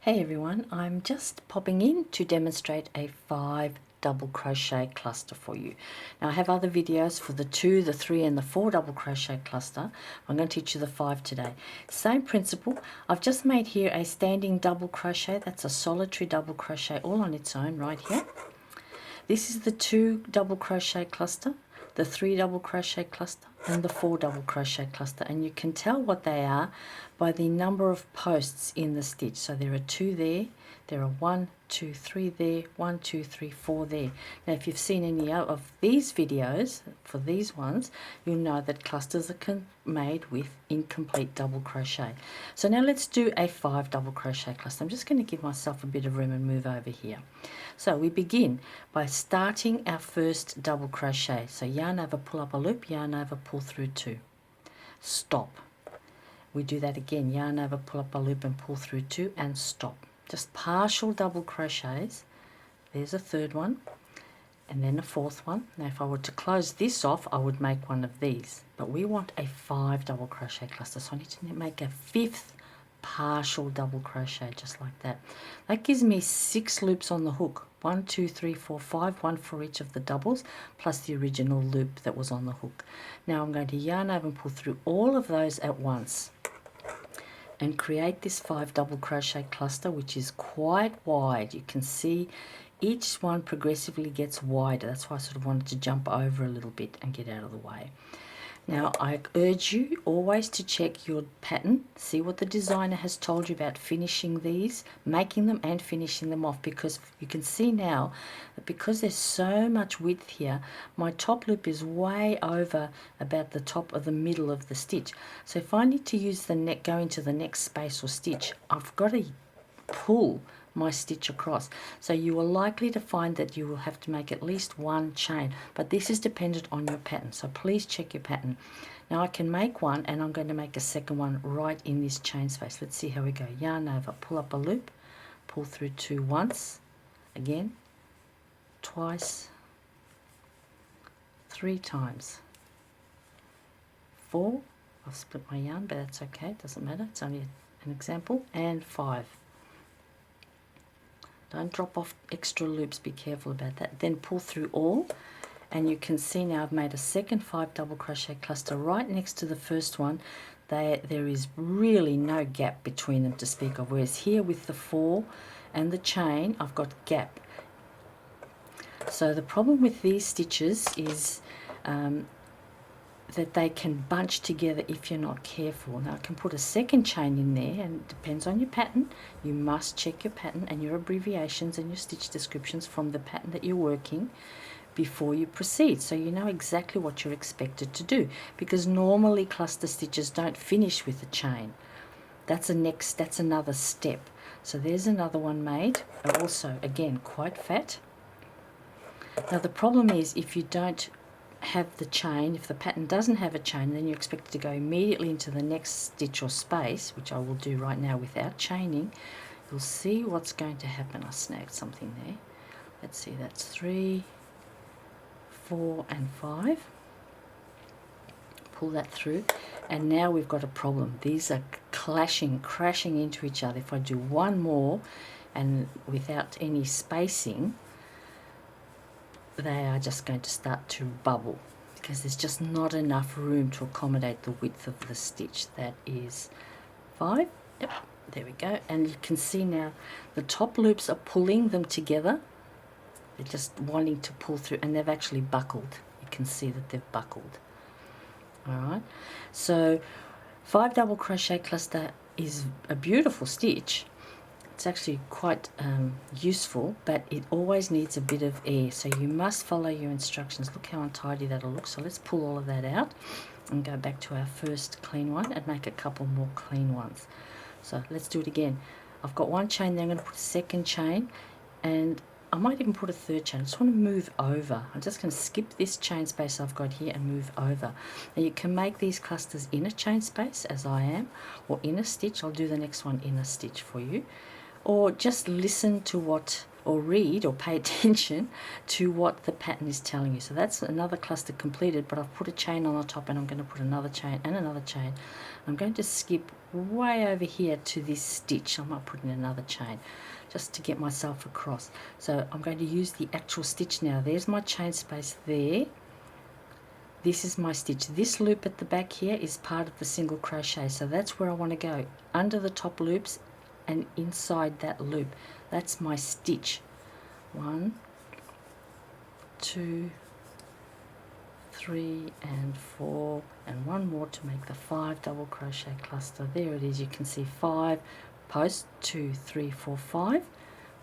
Hey everyone, I'm just popping in to demonstrate a 5 double crochet cluster for you. Now I have other videos for the 2, the 3 and the 4 double crochet cluster. I'm going to teach you the 5 today. Same principle. I've just made here a standing double crochet. That's a solitary double crochet all on its own right here. This is the 2 double crochet cluster, the 3 double crochet cluster and the 4 double crochet cluster, and you can tell what they are by the number of posts in the stitch. So there are 2 there are 1, 2, 3 there, 1, 2, 3, 4 there. Now if you've seen any of these videos, for these ones, you'll know that clusters are made with incomplete double crochet. So now let's do a 5 double crochet cluster. I'm just going to give myself a bit of room and move over here. So we begin by starting our first double crochet. So yarn over, pull up a loop, yarn over, pull through 2. Stop. We do that again, yarn over, pull up a loop and pull through 2 and stop. Just partial double crochets. There's a third one and then a fourth one. Now if I were to close this off, I would make one of these, but we want a 5 double crochet cluster, so I need to make a 5th partial double crochet just like that. That gives me 6 loops on the hook. 1, 2, 3, 4, 5, one for each of the doubles plus the original loop that was on the hook. Now I'm going to yarn over and pull through all of those at once and create this 5 double crochet cluster, which is quite wide. You can see each one progressively gets wider. That's why I sort of wanted to jump over a little bit and get out of the way. Now I urge you always to check your pattern, see what the designer has told you about finishing these, making them and finishing them off, because you can see now that because there's so much width here, my top loop is way over about the top of the middle of the stitch. So if I need to use the neck, go into the next space or stitch, I've got to pull my stitch across. So you are likely to find that you will have to make at least one chain, but this is dependent on your pattern, so please check your pattern. Now I can make one and I'm going to make a second one right in this chain space. Let's see how we go. Yarn over, pull up a loop, pull through 2 once, again, twice, 3 times, 4, I've split my yarn but that's okay, it doesn't matter, it's only an example, and 5. Don't drop off extra loops, be careful about that. Then pull through all, and you can see now I've made a second 5 double crochet cluster right next to the first one. There is really no gap between them to speak of, whereas here with the 4 and the chain I've got gap. So the problem with these stitches is that they can bunch together if you're not careful. Now I can put a second chain in there, and it depends on your pattern. You must check your pattern and your abbreviations and your stitch descriptions from the pattern that you're working before you proceed, so you know exactly what you're expected to do, because normally cluster stitches don't finish with a chain. That's another step. So there's another one made, also again quite fat. Now the problem is if you don't have the chain, if the pattern doesn't have a chain, then you're expected to go immediately into the next stitch or space, which I will do right now without chaining. You'll see what's going to happen. I snagged something there. Let's see, that's 3, 4 and 5. Pull that through, and now we've got a problem. These are crashing into each other. If I do one more and without any spacing, they are just going to start to bubble because there's just not enough room to accommodate the width of the stitch. That is 5. Yep, there we go. And you can see now the top loops are pulling them together. They're just wanting to pull through, and they've actually buckled. You can see that they've buckled. Alright, so 5 double crochet cluster is a beautiful stitch. It's actually quite useful, but it always needs a bit of air, so you must follow your instructions. Look how untidy that'll look. So let's pull all of that out and go back to our first clean one and make a couple more clean ones. So let's do it again. I've got one chain there, I'm going to put a second chain, and I might even put a third chain. I just want to move over. I'm just going to skip this chain space I've got here and move over. Now you can make these clusters in a chain space, as I am, or in a stitch. I'll do the next one in a stitch for you. Or just listen to what or read or pay attention to what the pattern is telling you. So that's another cluster completed, but I've put a chain on the top, and I'm going to put another chain and another chain. I'm going to skip way over here to this stitch. I might put in another chain just to get myself across. So I'm going to use the actual stitch now. There's my chain space there. This is my stitch. This loop at the back here is part of the single crochet, so that's where I want to go, under the top loops and inside that loop. That's my stitch. 1, 2, 3 and 4, and one more to make the 5 double crochet cluster. There it is. You can see 5 posts, 2, 3, 4, 5.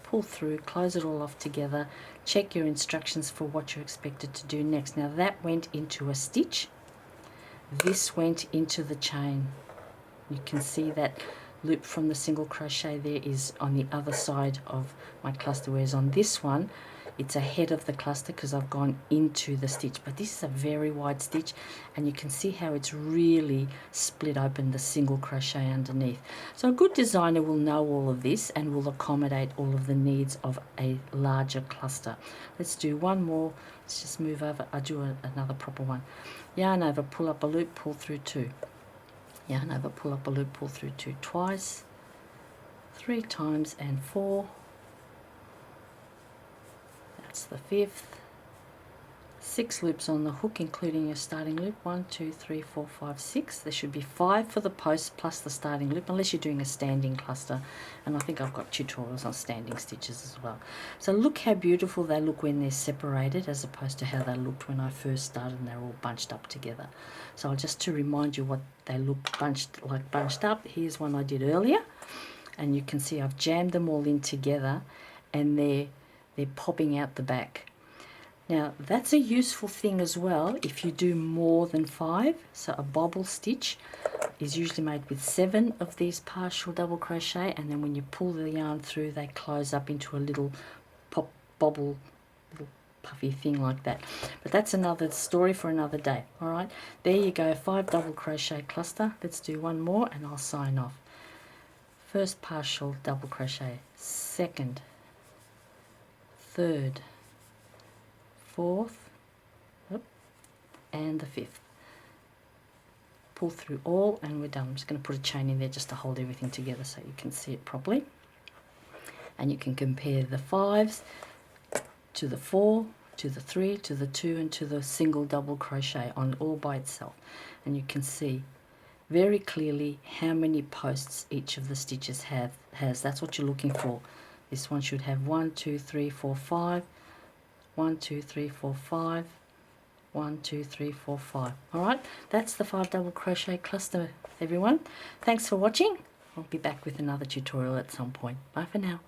Pull through, close it all off together, check your instructions for what you're expected to do next. Now that went into a stitch, this went into the chain. You can see that loop from the single crochet there is on the other side of my cluster, whereas on this one it's ahead of the cluster because I've gone into the stitch. But this is a very wide stitch, and you can see how it's really split open the single crochet underneath. So a good designer will know all of this and will accommodate all of the needs of a larger cluster. Let's do one more. Let's just move over. I'll do another proper one. Yarn over, pull up a loop, pull through 2. Yarn over, pull up a loop, pull through 2 twice, 3 times, and 4. That's the 5th. 6 loops on the hook, including your starting loop. 1, 2, 3, 4, 5, 6. There should be 5 for the post plus the starting loop, unless you're doing a standing cluster, and I think I've got tutorials on standing stitches as well. So look how beautiful they look when they're separated, as opposed to how they looked when I first started and they're all bunched up together. So just to remind you what they look bunched up, here's one I did earlier, and you can see I've jammed them all in together, and they're popping out the back. Now that's a useful thing as well if you do more than 5. So a bobble stitch is usually made with 7 of these partial double crochet, and then when you pull the yarn through, they close up into a little bobble, little puffy thing like that. But that's another story for another day. All right, there you go, 5 double crochet cluster. Let's do one more and I'll sign off. First partial double crochet, second, third, fourth, and the 5th. Pull through all and we're done. I'm just going to put a chain in there just to hold everything together so you can see it properly. And you can compare the 5s to the 4, to the 3, to the 2, and to the single double crochet on all by itself. And you can see very clearly how many posts each of the stitches has. That's what you're looking for. This one should have 1, 2, 3, 4, 5. 1, 2, 3, 4, 5. 1, 2, 3, 4, 5. All right, that's the 5 double crochet cluster, everyone. Thanks for watching. I'll be back with another tutorial at some point. Bye for now.